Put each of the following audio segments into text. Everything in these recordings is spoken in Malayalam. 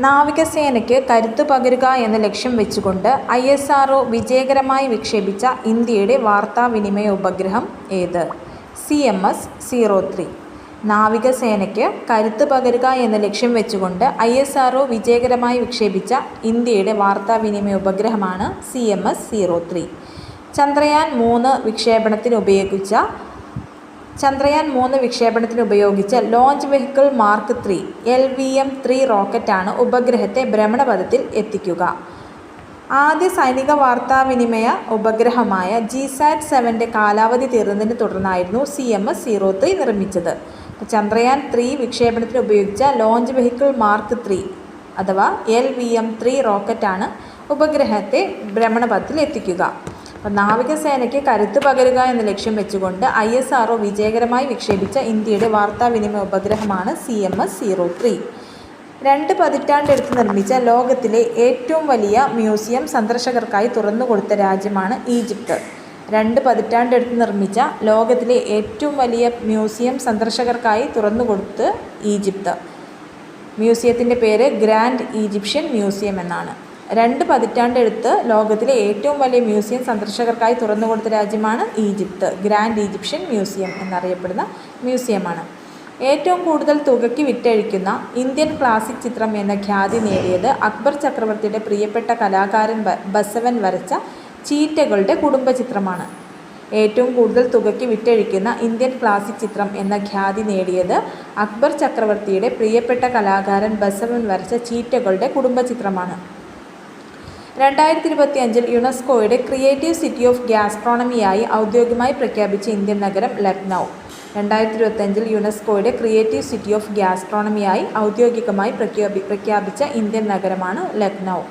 നാവികസേനയ്ക്ക് കരുത്തു പകരുക എന്ന ലക്ഷ്യം വെച്ചുകൊണ്ട് ISRO വിജയകരമായി വിക്ഷേപിച്ച ഇന്ത്യയുടെ വാർത്താവിനിമയ ഉപഗ്രഹം ഏത്? CMS-03. നാവികസേനയ്ക്ക് കരുത്തു പകരുക എന്ന ലക്ഷ്യം വെച്ചുകൊണ്ട് ISRO വിജയകരമായി വിക്ഷേപിച്ച ഇന്ത്യയുടെ വാർത്താവിനിമയ ഉപഗ്രഹമാണ് CMS-03. ചന്ദ്രയാൻ 3 വിക്ഷേപണത്തിന് ഉപയോഗിച്ച ലോഞ്ച് വെഹിക്കിൾ മാർക്ക് 3 LVM-3 റോക്കറ്റാണ് ഉപഗ്രഹത്തെ ഭ്രമണപഥത്തിൽ എത്തിക്കുക. ആദ്യ സൈനിക വാർത്താവിനിമയ ഉപഗ്രഹമായ GSAT-7 കാലാവധി തീർന്നതിനെ തുടർന്നായിരുന്നു CMS-03 നിർമ്മിച്ചത്. ചന്ദ്രയാൻ 3 വിക്ഷേപണത്തിന് ഉപയോഗിച്ച ലോഞ്ച് വെഹിക്കിൾ മാർക്ക് 3 അഥവാ LVM-3 റോക്കറ്റാണ് ഉപഗ്രഹത്തെ ഭ്രമണപഥത്തിൽ എത്തിക്കുക. നാവികസേനയ്ക്ക് കരുത്തു പകരുക എന്ന ലക്ഷ്യം വെച്ചുകൊണ്ട് ISRO വിജയകരമായി വിക്ഷേപിച്ച ഇന്ത്യയുടെ വാർത്താവിനിമയ ഉപഗ്രഹമാണ് CMS-03. 2 പതിറ്റാണ്ടെടുത്ത് നിർമ്മിച്ച ലോകത്തിലെ ഏറ്റവും വലിയ മ്യൂസിയം സന്ദർശകർക്കായി തുറന്നുകൊടുത്ത രാജ്യമാണ് ഈജിപ്ത്. 2 പതിറ്റാണ്ടെടുത്ത് നിർമ്മിച്ച ലോകത്തിലെ ഏറ്റവും വലിയ മ്യൂസിയം സന്ദർശകർക്കായി തുറന്നുകൊടുത്ത് ഈജിപ്ത്. മ്യൂസിയത്തിൻ്റെ പേര് ഗ്രാൻഡ് ഈജിപ്ഷ്യൻ മ്യൂസിയം എന്നാണ്. 2 പതിറ്റാണ്ടെടുത്ത് ലോകത്തിലെ ഏറ്റവും വലിയ മ്യൂസിയം സന്ദർശകർക്കായി തുറന്നുകൊടുത്ത രാജ്യമാണ് ഈജിപ്ത്. ഗ്രാൻഡ് ഈജിപ്ഷ്യൻ മ്യൂസിയം എന്നറിയപ്പെടുന്ന മ്യൂസിയമാണ്. ഏറ്റവും കൂടുതൽ തുകയ്ക്ക് വിറ്റഴിക്കുന്ന ഇന്ത്യൻ ക്ലാസിക് ചിത്രം എന്ന ഖ്യാതി നേടിയത് അക്ബർ ചക്രവർത്തിയുടെ പ്രിയപ്പെട്ട കലാകാരൻ ബസവൻ വരച്ച ചീറ്റകളുടെ കുടുംബചിത്രമാണ്. ഏറ്റവും കൂടുതൽ തുകയ്ക്ക് വിറ്റഴിക്കുന്ന ഇന്ത്യൻ ക്ലാസിക് ചിത്രം എന്ന ഖ്യാതി നേടിയത് അക്ബർ ചക്രവർത്തിയുടെ പ്രിയപ്പെട്ട കലാകാരൻ ബസവൻ വരച്ച ചീറ്റകളുടെ കുടുംബചിത്രമാണ്. 2025 യുനെസ്കോയുടെ ക്രിയേറ്റീവ് സിറ്റി ഓഫ് ഗ്യാസ്ട്രോണമിയായി ഔദ്യോഗികമായി പ്രഖ്യാപിച്ച ഇന്ത്യൻ നഗരം ലക്നൗ. 2025 യുനെസ്കോയുടെ ക്രിയേറ്റീവ് സിറ്റി ഓഫ് ഗ്യാസ്ട്രോണമിയായി ഔദ്യോഗികമായി പ്രഖ്യാപിച്ച ഇന്ത്യൻ നഗരമാണ് ലക്നൗ.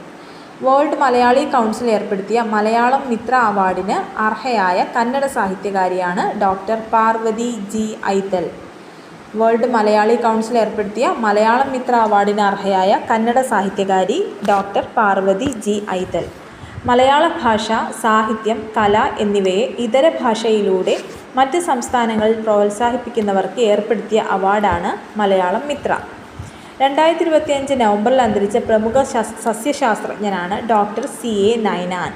വേൾഡ് മലയാളി കൗൺസിൽ ഏർപ്പെടുത്തിയ മലയാളം മിത്ര അവാർഡിന് അർഹയായ കന്നഡ സാഹിത്യകാരിയാണ് doctor Parvathi G Aithal. World Malayali council ഏർപ്പെടുത്തിയ മലയാളം മിത്ര അവാർഡിന് അർഹയായ കന്നഡ സാഹിത്യകാരി ഡോക്ടർ പാർവതി ജി ഐതൽ. മലയാള ഭാഷ, സാഹിത്യം, കല എന്നിവയെ ഇതര ഭാഷയിലൂടെ മറ്റ് സംസ്ഥാനങ്ങളിൽ പ്രോത്സാഹിപ്പിക്കുന്നവർക്ക് ഏർപ്പെടുത്തിയ അവാർഡാണ് മലയാളം മിത്ര. 2025 നവംബറിൽ അന്തരിച്ച പ്രമുഖ സസ്യശാസ്ത്രജ്ഞനാണ് ഡോക്ടർ CA നൈനാൻ.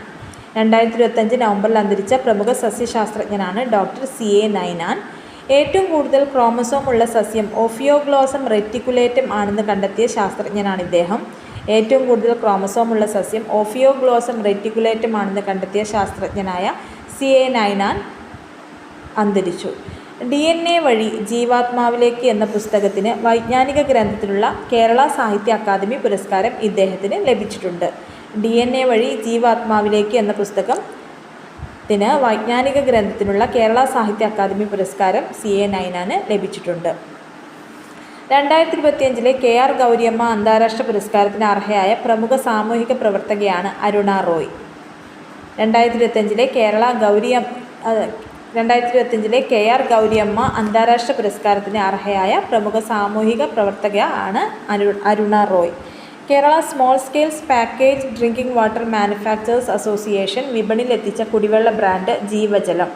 2025 നവംബറിൽ അന്തരിച്ച പ്രമുഖ സസ്യശാസ്ത്രജ്ഞനാണ് ഡോക്ടർ CA നൈനാൻ. ഏറ്റവും കൂടുതൽ ക്രോമസോം ഉള്ള സസ്യം ഓഫിയോഗ്ലോസം റെറ്റിക്കുലേറ്റം ആണെന്ന് കണ്ടെത്തിയ ശാസ്ത്രജ്ഞനാണ് ഇദ്ദേഹം. ഏറ്റവും കൂടുതൽ ക്രോമസോം ഉള്ള സസ്യം ഓഫിയോഗ്ലോസം റെറ്റിക്കുലേറ്റം ആണെന്ന് കണ്ടെത്തിയ ശാസ്ത്രജ്ഞനായ CA നൈനാൻ അന്തരിച്ചു. DNA വഴി ജീവാത്മാവിലേക്ക് എന്ന പുസ്തകത്തിന് വൈജ്ഞാനിക ഗ്രന്ഥത്തിലുള്ള കേരള സാഹിത്യ അക്കാദമി പുരസ്കാരം ഇദ്ദേഹത്തിന് ലഭിച്ചിട്ടുണ്ട്. DNA വഴി ജീവാത്മാവിലേക്ക് എന്ന പുസ്തകത്തിന് വൈജ്ഞാനിക ഗ്രന്ഥത്തിനുള്ള കേരള സാഹിത്യ അക്കാദമി പുരസ്കാരം CA നൈനാന് ലഭിച്ചിട്ടുണ്ട്. 2025 KR ഗൗരിയമ്മ അന്താരാഷ്ട്ര പുരസ്കാരത്തിന് അർഹയായ പ്രമുഖ സാമൂഹിക പ്രവർത്തകയാണ് അരുണ റോയ്. 2025 KR ഗൗരിയമ്മ അന്താരാഷ്ട്ര പുരസ്കാരത്തിന് അർഹയായ പ്രമുഖ സാമൂഹിക പ്രവർത്തകയാണ് Aruna Roy. Kerala small scales package drinking water manufacturers association വിപണിയിലെത്തിച്ച കുടിവെള്ള brand Jeevajalam.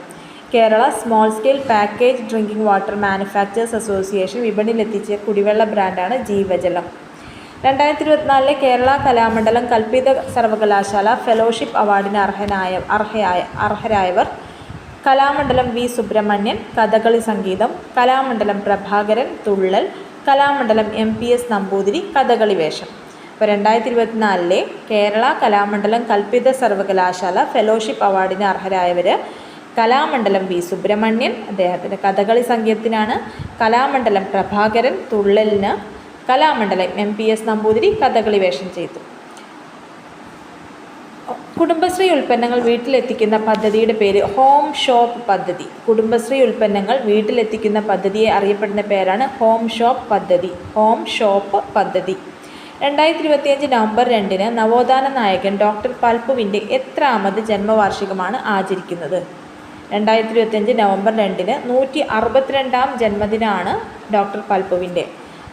Kerala small scale package drinking water manufacturers association വിപണിയിലെത്തിച്ച കുടിവെള്ള ബ്രാൻഡാണ് ജീവജലം. 2024 കേരള കലാമണ്ഡലം കൽപ്പിത സർവകലാശാല ഫെലോഷിപ്പ് അവാർഡിന് അർഹരായവർ കലാമണ്ഡലം V സുബ്രഹ്മണ്യൻ കഥകളി സംഗീതം, കലാമണ്ഡലം പ്രഭാകരൻ തുള്ളൽ, കലാമണ്ഡലം MPS നമ്പൂതിരി കഥകളി വേഷം. ഇപ്പോൾ 2024 കേരള കലാമണ്ഡലം കൽപ്പിത സർവകലാശാല ഫെലോഷിപ്പ് അവാർഡിന് അർഹരായവർ കലാമണ്ഡലം V സുബ്രഹ്മണ്യൻ, അദ്ദേഹത്തിൻ്റെ കഥകളി സംഗീതത്തിനാണ്, കലാമണ്ഡലം പ്രഭാകരൻ തുള്ളലിന്, കലാമണ്ഡലം MPS നമ്പൂതിരി കഥകളി വേഷം ചെയ്തു. കുടുംബശ്രീ ഉൽപ്പന്നങ്ങൾ വീട്ടിലെത്തിക്കുന്ന പദ്ധതിയുടെ പേര് ഹോം ഷോപ്പ് പദ്ധതി. കുടുംബശ്രീ ഉൽപ്പന്നങ്ങൾ വീട്ടിലെത്തിക്കുന്ന പദ്ധതിയെ അറിയപ്പെടുന്ന പേരാണ് ഹോം ഷോപ്പ് പദ്ധതി. 2025 നവംബർ 2 നവോത്ഥാന നായകൻ ഡോക്ടർ പൽപ്പുവിൻ്റെ എത്രാമത് ജന്മവാർഷികമാണ് ആചരിക്കുന്നത്? 2025 നവംബർ 2 162ാം ജന്മദിനമാണ് ഡോക്ടർ പൽപ്പുവിൻ്റെ.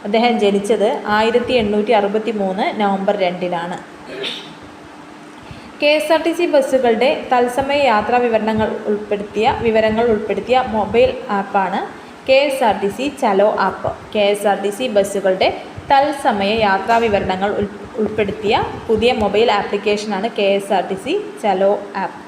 അദ്ദേഹം ജനിച്ചത് 1863 നവംബർ 2 KSRTC ബസ്സുകളുടെ തത്സമയ യാത്രാ വിവരങ്ങൾ ഉൾപ്പെടുത്തിയ മൊബൈൽ ആപ്പാണ് KSRTC ചലോ ആപ്പ്. KSRTC ബസ്സുകളുടെ തത്സമയ യാത്രാ വിവരണങ്ങൾ ഉൾപ്പെടുത്തിയ പുതിയ മൊബൈൽ ആപ്ലിക്കേഷനാണ് KSRTC ചലോ ആപ്പ്.